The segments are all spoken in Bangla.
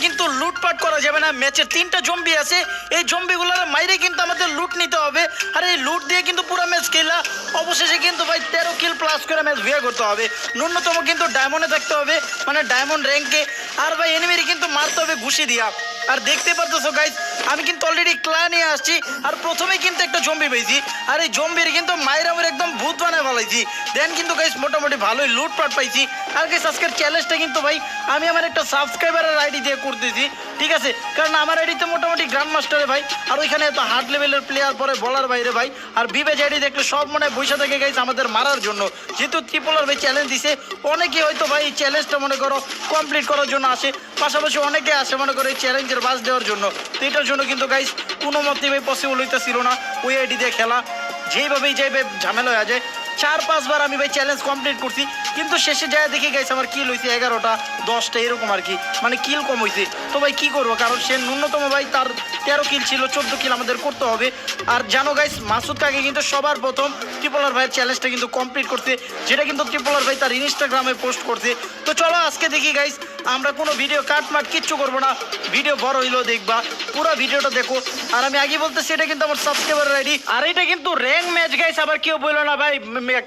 কিন্তু লুটপাট করা যাবে না। ম্যাচের 3টা জম্বি আছে, এই জম্বিগুলোর মাইরে কিন্তু আমাদের লুট নিতে হবে। আর এই লুট দিয়ে কিন্তু পুরো ম্যাচ খেলা অবশেষে কিন্তু ভাই 13 কিল প্লাস করে ম্যাচ ভিয়া করতে হবে। ন্যূনতম কিন্তু ডায়মন্ডে থাকতে হবে, মানে ডায়মন্ড র্যাঙ্কে। আর ভাই এনিমির কিন্তু মারতে হবে ঘুষি দিয়া। আর দেখতে পারতেছো গাইস, আমি কিন্তু অলরেডি ক্লা নিয়ে আসছি। আর প্রথমে কিন্তু একটা জম্বি পেয়েছি, আর এই জম্বির কিন্তু মায়ের আমার একদম ভূত বানায় ফেলাইছি। দেন কিন্তু গাইস মোটামুটি ভালোই লুটপাট পাইছি। আর গাইস আজকের চ্যালেঞ্জটা কিন্তু ভাই আমি আমার একটা সাবস্ক্রাইবারের আইডি দিয়ে করতেছি, ঠিক আছে? কারণ আমার আইডিতে মোটামুটি গ্র্যান্ড মাস্টারে ভাই, আর ওইখানে এত হার্ড লেভেলের প্লেয়ার পরে বলার বাইরে ভাই। আর বিবেজ আইডি দেখলে সব মনে হয় বৈশা থেকে গাইস আমাদের মারার জন্য, যেহেতু ত্রিপলার ভাই চ্যালেঞ্জ দিছে। অনেকে হয়তো ভাই এই চ্যালেঞ্জটা মনে করো কমপ্লিট করার জন্য আসে, পাশাপাশি অনেকে আসে মনে করো এই চ্যালেঞ্জের বাস দেওয়ার জন্য। তো এটার জন্য কিন্তু গাইস কোনো মতেই ভাই পসিবল হইতেছিল না ওই আইডি দিয়ে খেলা। যেইভাবেই যাইবে ঝামেলা হয়ে যায়। 4-5 বার আমি ভাই চ্যালেঞ্জ কমপ্লিট করছি, কিন্তু শেষে যায় দেখি গাইস আমার কিল হয়েছে 11টা 10টা এরকম আর কি, মানে কিল কম হয়েছে। তো ভাই কি করবো, কারণ সে ন্যূনতম ভাই তার 13 কিল ছিল, 14 কিল আমাদের করতে হবে। আর জানো গাইস মাসুদ কাকে কিন্তু সবার প্রথম ত্রিপলার ভাইয়ের চ্যালেঞ্জটা কিন্তু কমপ্লিট করতে, যেটা কিন্তু ত্রিপলার ভাই তার ইনস্টাগ্রামে পোস্ট করতে। তো চলো আজকে দেখি গাইস, আমরা কোনো ভিডিও কাটমাট কিচ্ছু করবো না, ভিডিও বড় হইলেও দেখবা, পুরো ভিডিওটা দেখো। আর আমি আগে বলতেছি এটা কিন্তু আমার সাবস্ক্রাইবার আইডি, আর এটা কিন্তু র্যাঙ্ক ম্যাচ গাইস। আবার কেউ বললো না ভাই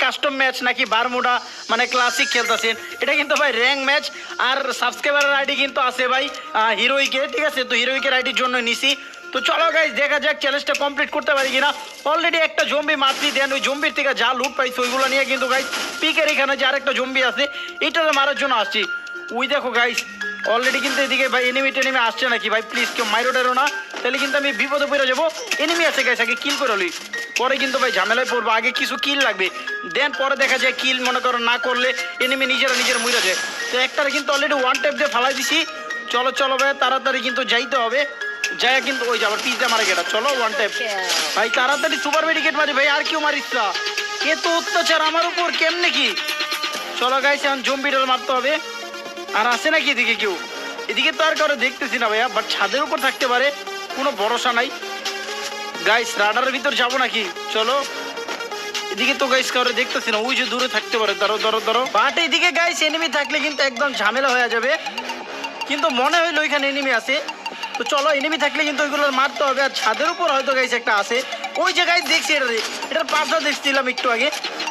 কাস্টম ম্যাচ নাকি বারমুডা মানে ক্লাসিক খেলতেছেন, এটা কিন্তু ভাই র্যাঙ্ক ম্যাচ। আর সাবস্ক্রাইবারের আইডি কিন্তু আছে ভাই হিরোইকে, ঠিক আছে? তো হিরোইকের আইডির জন্য নিছি। তো চলো গাইস দেখা যাক চ্যালেঞ্জটা কমপ্লিট করতে পারি কিনা। অলরেডি একটা জম্বি মারছি, দেন ওই জম্বির থেকে যা লুট পাইছি ওইগুলো নিয়ে কিন্তু গাইস পিকের এখানে যে আরেকটা জম্বি আছে এইটাতে মারার জন্য আসছি। ওই দেখো গাইস অলরেডি কিন্তু এদিকে ভাই এনিমি টেনিমি আসছে নাকি ভাই, প্লিজ কেউ মাইরো টেরো না, তাহলে কিন্তু আমি বিপদে পড়ে যাবো। এনিমি আছে গাইস, আগে কিল করে লই, পরে কিন্তু ভাই ঝামেলায় পড়বো। আগে কিছু কিল লাগবে, দেন পরে দেখা যায় কিল মনে করো না করলে এনিমি নিজেরা মরে যায়। তো একটারে কিন্তু অলরেডি ওয়ান ট্যাপ দিয়ে ফালাই দিছি। চলো চলো ভাই তাড়াতাড়ি কিন্তু যাইতে হবে, যায় কিন্তু ওই যাবার পিজ্জা মারে গেটা। চলো ওয়ান ট্যাপ ভাই, তাড়াতাড়ি সুপার মেডিকেট মারি ভাই, আর কেউ মারিস না, এ তো অত্যাচার আমার উপর কেমনে কি। চলো গাইস এখন জম্বিটার মারতে হবে। আর আসে নাকি এদিকে কেউ? এদিকে তো আর কারো দেখতেছি না ভাইয়া, বাট ছাদের উপর থাকতে পারে, কোনো ভরসা নাই গাইস। রাডারের ভিতর যাবো নাকি? চলো এদিকে তো গাইস কারো দেখতেছি না, ওই যে দূরে থাকতে পারে। ধরো ধরো ধরো, বাট এদিকে গাইস এনিমি থাকলে কিন্তু একদম ঝামেলা হয়ে যাবে, কিন্তু মনে হইলো ওইখানে এনিমি আছে। তো চলো এনিমি থাকলে কিন্তু ওইগুলোর মারতে হবে। আর ছাদের উপর হয়তো গাইস একটা আছে, ওই যে গাইস দেখছি এটার পাশটা দেখছিলাম একটু আগে,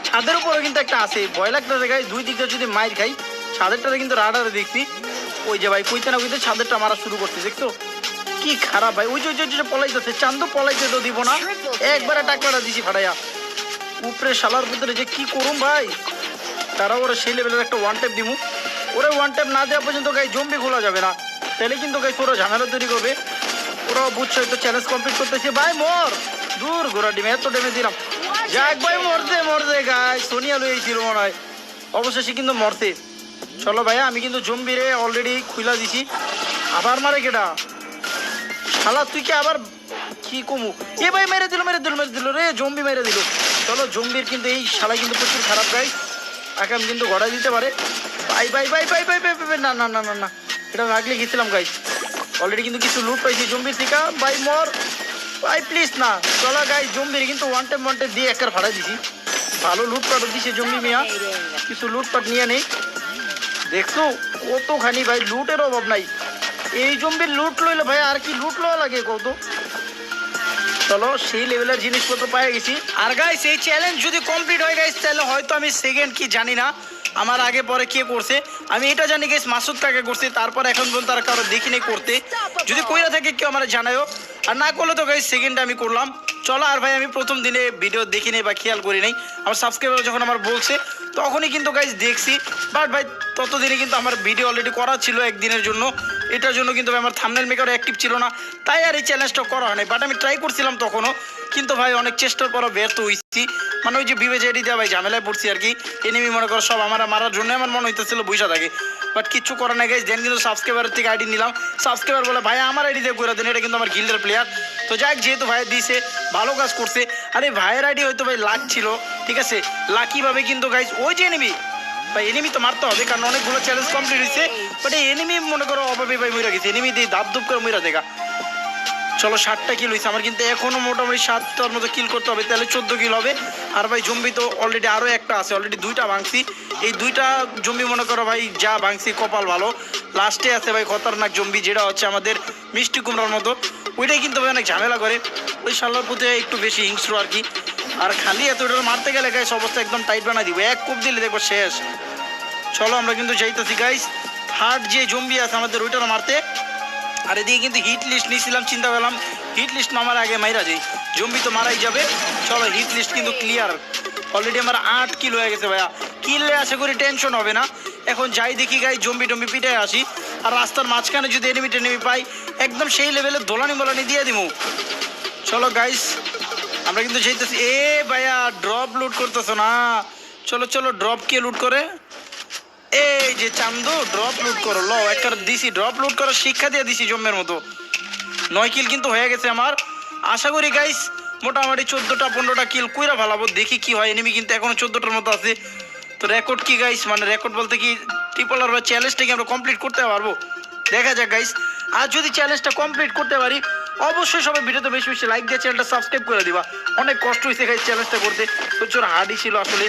ছাদের উপরও কিন্তু একটা আছে। ভয় লাগতেছে গাইস, দুই দিকটা যদি মাইর খাই। ছাদেরটাতে কিন্তু রাডারে দেখছি, ওই যে ভাই কইতে না কইতে ছাদেরটা মারা শুরু করছে, দেখছো কি খারাপ ভাই। ওই যে পলাইতেছে, চান্দু পলাইতে তো দিব না, একবারে টাকলাটা দিছি ফাটাইয়া উপরে শালার ভিতরে যে কি করুম ভাই। তারা ওরা সেই লেভেলের একটা ওয়ান ট্যাপ দিমু, ওরা ওয়ান ট্যাপ না দেওয়া পর্যন্ত গাই জম্বি খোলা যাবে না, তাহলে কিন্তু গাই পুরো ঝামেলা তৈরি করবে। ওরাও বুঝছো হয়তো চ্যালেঞ্জ কমপ্লিট করতেছে। ভাই মর, দূর ঘোরা ডিমে এত ডেমে দিলাম, যাক ভাই মরতে গাই। সোনিয়া লইছিল মনে হয়, অবশেষে কিন্তু মরতে। চলো ভাইয়া আমি কিন্তু জম্বিরে অলরেডি খুইলা দিছি। আবার মারে কেডা শালা, তুই কি আবার কি কমু? এ ভাই মেরে দিল রে, জম্বি মেরে দিল। চলো জম্বির কিন্তু এই শালা কিন্তু প্রচুর খারাপ গাই, আগাম কিন্তু গড়াই দিতে পারে। ভাই ভাই ভাই ভাই ভাই ভাই ভাই না না না না না, এটা রাখলে গেছিলাম গাইস। অলরেডি কিন্তু কিছু লুট পাইছি জম্বির থেকে, ভাই মর ভাই প্লিজ না। চলো গাইস জম্বির কিন্তু ওয়ান টাইম দিয়ে একবার ফাড়াই দিছি, ভালো লুটপাট দিছে জম্বি মিয়া, কিছু লুটপাট নিয়ে নেই। দেখছো কতখানি ভাই লুটের অভাব নাই, এই জম্বির লুট লইলে ভাই আর কি লুট লওয়া লাগে কত। চলো সেই লেভেলের জিনিসপত্র পাই গেছি। আর গাইস এই চ্যালেঞ্জ যদি কমপ্লিট হয়ে গাইস, তাহলে হয়তো আমি সেকেন্ড কি জানি না, আমার আগে পরে কে করছে আমি এটা জানি গাইস মাসুদ কাকে করছে, তারপর এখন পর্যন্ত তার কারো দেখিনি করতে। যদি কইরা থাকে কেউ আমার জানায়ও, আর না করলে তো গাইস সেকেন্ডে আমি করলাম। চলো আর ভাই আমি প্রথম দিনে ভিডিও দেখি নেই বা খেয়াল করি নাই, আমার সাবস্ক্রাইবার যখন আমার বলছে তখনই কিন্তু গাইস দেখছি। বাট ভাই ততদিনে কিন্তু আমার ভিডিও অলরেডি করা ছিল একদিনের জন্য, এটার জন্য কিন্তু আমার থাম্বনেল মেকার অ্যাক্টিভ ছিল না, তাই আর এই চ্যালেঞ্জটা করা হয় নাই। বাট আমি ট্রাই করছিলাম তখনও, কিন্তু ভাই অনেক চেষ্টার পরও ব্যর্থ হয়েছি। মানে ওই যে বিবেজ আইডি দেওয়া ভাই ঝামেলায় পড়ছি আর কি, এনিমি মনে করো সব আমার মারার জন্য আমার মনে হইতেছিল বৈশা থাকে। বাট কিচ্ছু করার নাই গাইস, দেন কিন্তু সাবস্ক্রাইবারের থেকে আইডি নিলাম। সাবস্ক্রাইবার বলে ভাই আমার আইডি দিয়ে করে দেন, এটা কিন্তু আমার গিল্ডের প্লেয়ার। তো যাক যেহেতু ভাই দিছে ভালো কাজ করছে। আরে ভাইয়ের আইডি হয়তো ভাই লাক ছিল, ঠিক আছে, লাকিভাবে কিন্তু গাইস ওই যে এনিমি ভাই এনিমি তো মারতে হবে, কারণ অনেকগুলো চ্যালেঞ্জ কমপ্লিট হয়েছে। বাট এই এনিমি মনে করো অভাবে ভাই মরে গেছে, এনিমি দিয়ে ধাপ ধুপ করে মরে দেখা। চলো 60টা কিল হয়েছে আমার, কিন্তু এখনও মোটামুটি 7টার মতো কিল করতে হবে, তাহলে 14 কিল হবে। আর ভাই জম্বি তো অলরেডি আরও একটা আছে, অলরেডি 2টা ভাঙছি। এই 2টা জম্বি মনে করো ভাই যা ভাঙছি কপাল ভালো। লাস্টে আছে ভাই খতরনাক জম্বি, যেটা হচ্ছে আমাদের মিষ্টি কুমড়ার মতো। ওইটাই কিন্তু ভাই অনেক ঝামেলা করে, ওই শালার প্রতি একটু বেশি হিংস্র আর কি। আর খালি এত ওটা মারতে গেলে গাইস অবস্থা একদম টাইট বানাই দিব, এক কোপ দিলে দেখবো শেষ। চলো আমরা কিন্তু যাইতেছি গাইস হার্ড যে জম্বি আছে আমাদের ওইটার মারতে। আর এদিকে কিন্তু হিট লিস্ট নিয়েছিলাম, চিন্তা করলাম হিট লিস্ট নামার আগে মাইরা যাই, জম্বি তো মারাই যাবে। চলো হিট লিস্ট কিন্তু ক্লিয়ার, অলরেডি আমার 8 কিল হয়ে গেছে ভাইয়া। কিললে আশা করি টেনশন হবে না। এখন যাই দেখি গাই জম্বি টম্বি পিটায় আসি, আর রাস্তার মাঝখানে যদি এনিমি টেনিমি পাই একদম সেই লেভেলে দোলানি মোলানি দিয়ে দিব। চলো গাইস আমরা কিন্তু যেতেছি। এ ভাইয়া ড্রপ লুট করতেছো না, চলো চলো ড্রপ কে লুট করে, এই যে চান্দু ড্রপ লুট করো। লো একটা দিছি, ড্রপ লুট করার শিক্ষা দিয়ে দিছি জম্মের মতো। 9 কিল কিন্তু হয়ে গেছে আমার। আশা করি গাইস মোটামুটি 14টা 15টা কিল কইরা ভালাবো, দেখি কি হয়। এনিমি কিন্তু এখনো 14টার মতো আছে। তো রেকর্ড কি গাইস, মানে রেকর্ড বলতে কি ট্রিপল আর বা চ্যালেঞ্জটা কি আমরা কমপ্লিট করতে পারবো, দেখা যাক গাইস। আর যদি চ্যালেঞ্জটা কমপ্লিট করতে পারি অবশ্যই সবাই ভিডিওতে বেশি বেশি লাইক দিয়ে চ্যানেলটা সাবস্ক্রাইব করে দিবা। অনেক কষ্ট হয়েছে গাইস চ্যালেঞ্জটা করতে, প্রচুর হার্ডই ছিল আসলে।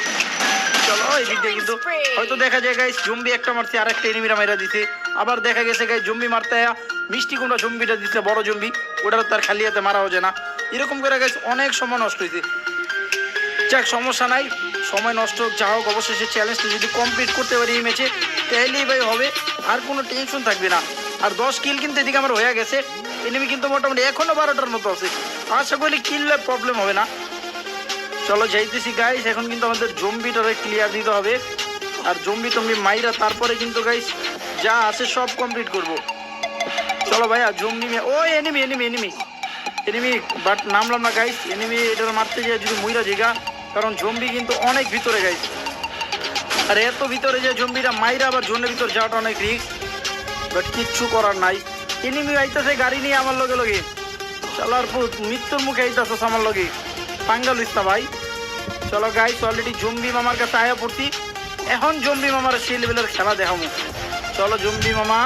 চলো এই দিক দিয়ে কিন্তু হয়তো দেখা যায় গাইস জম্বি একটা মারছে আর একটা এনিমিরা মাইরা দিছে, আবার দেখা গেছে গাইস জম্বি মারতে মিষ্টি কুমড়া জম্বিটা দিচ্ছে বড় জম্বি, ওটা তার খালি হাতে মারা হচ্ছে না। এরকম করে গাইস অনেক সময় নষ্ট হয়েছে। যাক সমস্যা নাই, সময় নষ্ট হোক যা হোক, অবশ্যই চ্যালেঞ্জটা যদি কমপ্লিট করতে পারি এই ম্যাচে তাহলেই ভাই হবে, আর কোনো টেনশন থাকবে না। আর 10 কিল কিন্তু এদিকে আমার হয়ে গেছে, এনিমি কিন্তু মোটামুটি এখনো 12টার মতো আছে, আশা করি কিললে প্রবলেম হবে না। চলো যাইতেছি গাইস, এখন কিন্তু আমাদের জম্বিটারে ক্লিয়ার দিতে হবে। আর জম্বি টম্বি মাইরা তারপরে কিন্তু গাইস যা আছে সব কমপ্লিট করব। চলো ভাইয়া জম্বি ও enemy enemy enemy enemy, but নামলাম না গাইস। এনিমি এটার মারতে যায় যদি মুইরা জায়গা, কারণ জম্বি কিন্তু অনেক ভিতরে গাইস। আর এত ভিতরে যে জম্বিটা মাইরা আবার জোনের ভিতর যাওয়াটা অনেক রিস্ক, বাট কিচ্ছু করার নাই। এনিমি আইতেছে গাড়ি নিয়ে আমার লগে লগে, চলার মৃত্যুর মুখে আইতেছে আমার লগে, পাঙ্গা লইস না ভাই। চলো গাইস অলরেডি জম্বি মামার কাছে আয়া পড়ছি, এখন জম্বি মামার সেই লেভেলের খেলা দেখাবো। চলো জম্বি মামা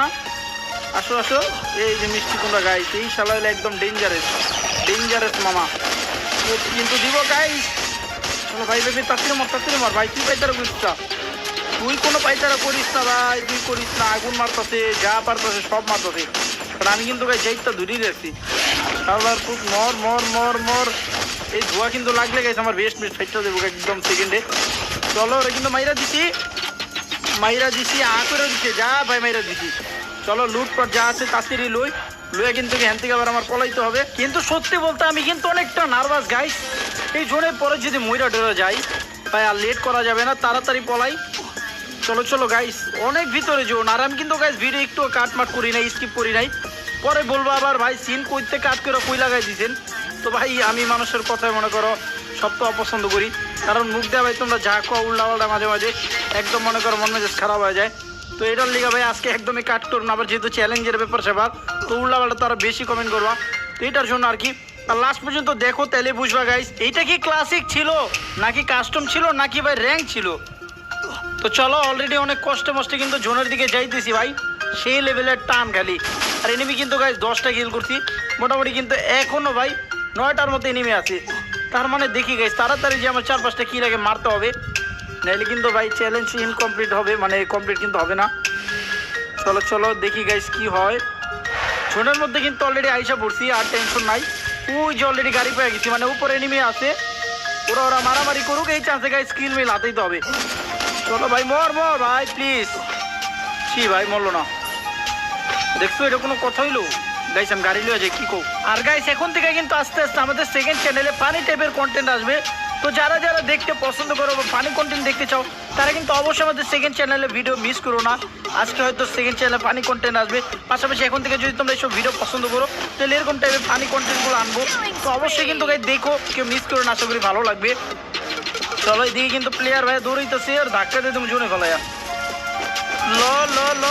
আসো আসো। এই যে মিষ্টি কুমড়া গাইস, এই শালা হলো একদম ডেঞ্জারাস ডেঞ্জারাস মামা, কিন্তু দিব গাইস। চলো ভাই বেবি তাড়াতাড়ি মার ভাই, তুই পাইতারা করিস না, তুই কোনো পাইতারা করিস না ভাই, তুই করিস না। আগুন মারতেছে যা পারতেছে সব মারতেছে, কারণ আমি কিন্তু গাই যাইতা ধরিয়ে রাখছি। শালার খুব মর মর মর মর, এই ধোয়া কিন্তু লাগলে গেছে আমার বেস্ট ফাইটটা দেবো একদম সেকেন্ডে। চলো ওরা কিন্তু মাইরা দিছি করে দিচ্ছে, যা ভাই মাইরা দিছি। চলো লুটপাট যা আছে তাড়াতাড়ি লুয়ে কিন্তু হ্যান থেকে আবার আমার পলাইতে হবে। কিন্তু সত্যি বলতে আমি কিন্তু অনেকটা নার্ভাস গাইস, এই জোনের পরে যদি মইরা ডরে যাই ভাই আর লেট করা যাবে না, তাড়াতাড়ি পলাই। চলো চলো গাইস অনেক ভিতরে জোন, আর আমি কিন্তু গাইস ভিডিও একটু কাটমাট করি নাই, স্কিপ করি নাই। পরে বলবো আবার ভাই সিন কইতে কাট করে কই লাগাই দিয়েছেন। তো ভাই আমি মানুষের কথায় মনে করো সব তো অপছন্দ করি, কারণ মুখ দেওয়া ভাই তোমরা যা কো উল্টাপাল্টা মাঝে মাঝে একদম মনে করো মন মেজাজ খারাপ হয়ে যায়। তো এটার লিগা ভাই আজকে একদমই কাট করুন, আবার যেহেতু চ্যালেঞ্জের ব্যাপার সেবার, তো উল্টাপাল্টা তারা বেশি কমেন্ট করবা, তো এটার জন্য আর কি। আর লাস্ট পর্যন্ত দেখো তাহলে বুঝবা গাইস এইটা কি ক্লাসিক ছিল নাকি কাস্টম ছিল নাকি ভাই র্যাঙ্ক ছিল। তো চলো অলরেডি অনেক কষ্টে মষ্টে কিন্তু জোনের দিকে যাইতেছি ভাই, সেই লেভেলের টান খালি। আর এনিমি কিন্তু গাইস 10টা কিল করছি মোটামুটি, কিন্তু এখনো ভাই 9টার মতো এনিমি আছে। তার মানে দেখি গাইস তাড়াতাড়ি যে আমার 4-5টা কিল আগে মারতে হবে, নাহলে কিন্তু ভাই চ্যালেঞ্জ ইনকমপ্লিট হবে, মানে কমপ্লিট কিন্তু হবে না। চলো চলো দেখি গাইস কি হয়। জোনের মধ্যে কিন্তু অলরেডি আইসা পড়ছি, আর টেনশন নাই। ওই যে অলরেডি গাড়ি পেয়ে গেছি, মানে উপরে এনিমি আছে, ওরা মারামারি করুক, এই চান্সে গাইস স্কিল মিল হাতেই তো হবে। চলো ভাই মর মর ভাই প্লিজ, ছি ভাই মরলো না, দেখছো এটা কোনো কথা হইলো গাইস। আমি গাড়ি লিয়ে যাই কি কো। আর গাইস এখন থেকে কিন্তু আস্তে আস্তে আমাদের সেকেন্ড চ্যানেলে ফানি টাইপের কন্টেন্ট আসবে, তো যারা যারা দেখতে পছন্দ করো বা ফানি কন্টেন্ট দেখতে চাও তারা কিন্তু অবশ্যই আমাদের সেকেন্ড চ্যানেলে ভিডিও মিস করো না। আজকে হয়তো সেকেন্ড চ্যানেলে ফানি কন্টেন্ট আসবে, পাশাপাশি এখন থেকে যদি তোমরা এইসব ভিডিও পছন্দ করো তাহলে এরকম টাইপের ফানি কন্টেন্টগুলো আনবো, তো অবশ্যই কিন্তু গাইস দেখো, কেউ মিস করো না, আশা করি ভালো লাগবে। চলো এদিকে কিন্তু প্লেয়ার ভাই দৌড়াইতেছে আর ধাক্কা দিয়ে তুমি জোনে ফেলাইয়া ল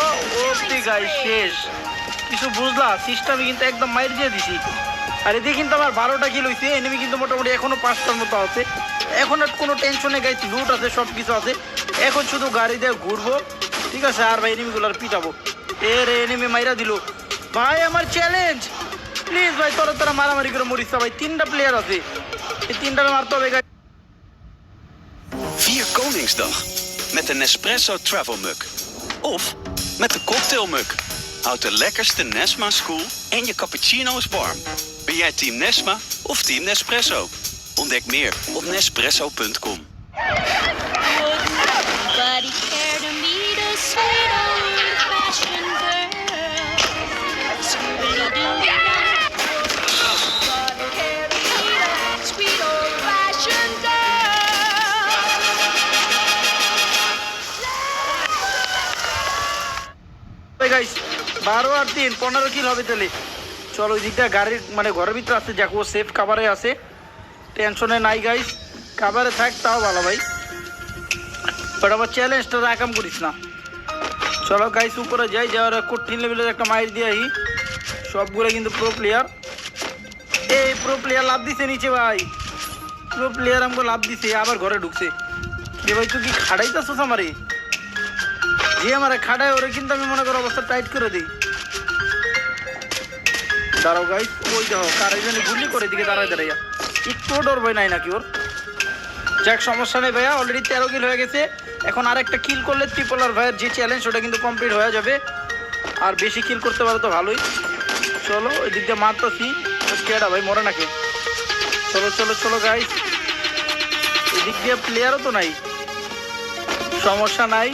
ওপি গাইস শেষ, কিছু বুঝলা সিস্টেমে কিন্তু একদম মাইর দিয়ে দিছি। আর এদিকে কিন্তু আমার 12টা কিল হয়েছে, এনিমি কিন্তু মোটামুটি এখনো 5টার মতো আছে। এখন আর কোনো টেনশনে গাইস, লুট আছে সব কিছু আছে, এখন শুধু গাড়ি দিয়ে ঘুরবো, ঠিক আছে। আর ভাই এনিমিগুলো আর পিটাবো। এ রে এনিমি মাইরা দিল ভাই, আমার চ্যালেঞ্জ প্লিজ ভাই, তোরা মারামারি করে মরিস না ভাই, 3টা প্লেয়ার আছে, এই 3টাকে মারতে হবে guys। Vier Koningsdag met de Nespresso Travel Mug. Of met de Cocktail Mug. Houd de lekkerste Nesma's koel en je cappuccino's warm. Ben jij team Nesma of team Nespresso? Ontdek meer op Nespresso.com. Nobody care to meet a sweet old-fashioned girl. Scooby-Doo. Nobody care to meet a sweet old-fashioned girl. Guys 12 আর 3 15 কিল হবে তাহলে। চলো ওই দিকটা গাড়ির মানে ঘরের ভিতরে আছে, যাক ও সেফ কাভারে আছে, টেনশনে নাই গাইস, কাভারে থাক তাও ভালো ভাই, বাট আবার চ্যালেঞ্জটা রাখাম করিস না। চলো গাইস উপরে যাই, যাওয়ার কঠিন লেভেলের একটা মাইর দিয়ে আহি, সবগুলো কিন্তু প্রো প্লেয়ার। এই প্রো প্লেয়ার লাভ দিছে নিচে ভাই, প্রো প্লেয়ার আমাকে লাভ দিছে, আবার ঘরে ঢুকছে। রে ভাই তুই কি খাড়াইতেছস আমারে? যে আমার খাটায় ওরে কিন্তু আমি মনে করো অবস্থা টাইট করে দিই। দাঁড়াও গাইস, ওই দেখো কারে জানি গুলি করে দিকে দাঁড়ায় দাঁড়াইয়া, একটু ডর ভয় নাই নাকি ওর? যাক সমস্যা নেই ভাইয়া, অলরেডি 13 কিল হয়ে গেছে। এখন আর একটা কিল করলে ট্রিপলার ভাইয়ের যে চ্যালেঞ্জ ওটা কিন্তু কমপ্লিট হয়ে যাবে, আর বেশি কিল করতে পারে তো ভালোই। চলো ওই দিক দিয়ে মারতেছি, কেডা ভাই মরে নাকি? চলো চলো চলো গাইস, এই দিক দিয়ে প্লেয়ারও তো নাই, সমস্যা নাই।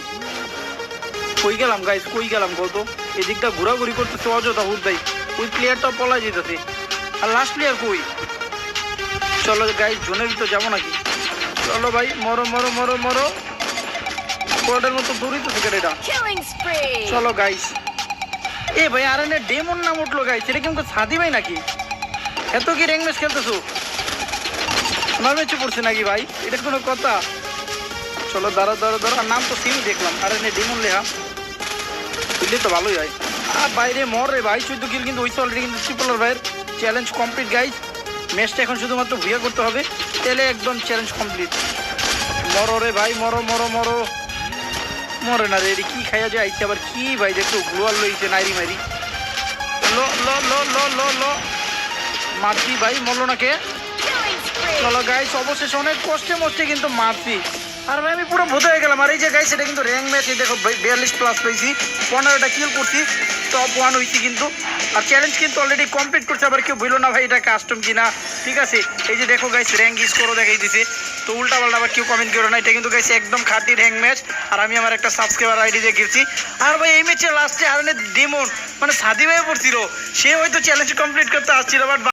কই গেলাম গাইস, কই গেলাম বলতো? এই দিকটা ঘোরাঘুরি করতেছে অযথা হুদ ভাই, ওই প্লেয়ারটা পলাই যেতেছে, আর লাস্ট প্লেয়ার কই? চলো গাইস জোনের ভিতর যাবো নাকি? চলো ভাই মরো মরো মরো মরো, কোয়ার্ডের মতো দৌড়ই তো থেকে এটা। Killing spree. চলো গাইস, এ ভাই আর এনে ডেমন নাম উঠলো গাইস, এটা কি আমাকে সাদি ভাই নাকি? এত কি র্যাঙ্ক ম্যাচ খেলতেছো? আমার ম্যাচে পড়ছে নাকি ভাই? এটা কোনো কথা? চলো দাঁড়া দাঁড়া দাঁড়া, নাম তো সেমই দেখলাম, আর এনে ডেমন লেখা, বুঝলে তো ভালোই হয়। আর বাইরে মর রে ভাই, 14 কিল কিন্তু হয়েছে অলরেডি, কিন্তু ট্রিপলার ভাইয়ের চ্যালেঞ্জ কমপ্লিট গাইস। ম্যাচটা এখন শুধুমাত্র ভিয়া করতে হবে, তাহলে একদম চ্যালেঞ্জ কমপ্লিট। মরো রে ভাই, মরো মরো মরো, মরে না রে, এটি কি খাইয়া যায় আইছে আবার কি ভাই, দেখো গ্লোয়াল লইছে নাইরি মাইরি, লো লো লো লো লো লো, মারছি ভাই, মরলো না কে? Killing spree. চলো গাইস অবশেষে অনেক কষ্টে মষ্টে কিন্তু মারছি, আর ভাই আমি পুরো ভূত হয়ে গেলাম। আর এই যে গাইস এটা কিন্তু র্যাঙ্ক ম্যাচ, দেখো 42 প্লাস পেয়েছি, 15টা কিল করছি, টপ 1 হয়েছি কিন্তু। আর চ্যালেঞ্জ কিন্তু অলরেডি কমপ্লিট করছে, আবার কেউ বললো না ভাই এটা কাস্টম কিনা, ঠিক আছে? এই যে দেখো গাইস র্যাঙ্ক স্কোরও দেখাই দিছে, তো উল্টা পাল্টা আবার কেউ কমেন্ট করো না, এটা কিন্তু গাইস একদম খাঁটি র্যাঙ্ক ম্যাচ। আর আমি আমার একটা সাবস্ক্রাইবার আইডি দিয়ে গেছি। আর ভাই এই ম্যাচে লাস্টে আর ডেমন মানে সাদি ভাই পড়ছিল, সে হয়তো চ্যালেঞ্জ কমপ্লিট করতে আসছিল, বাট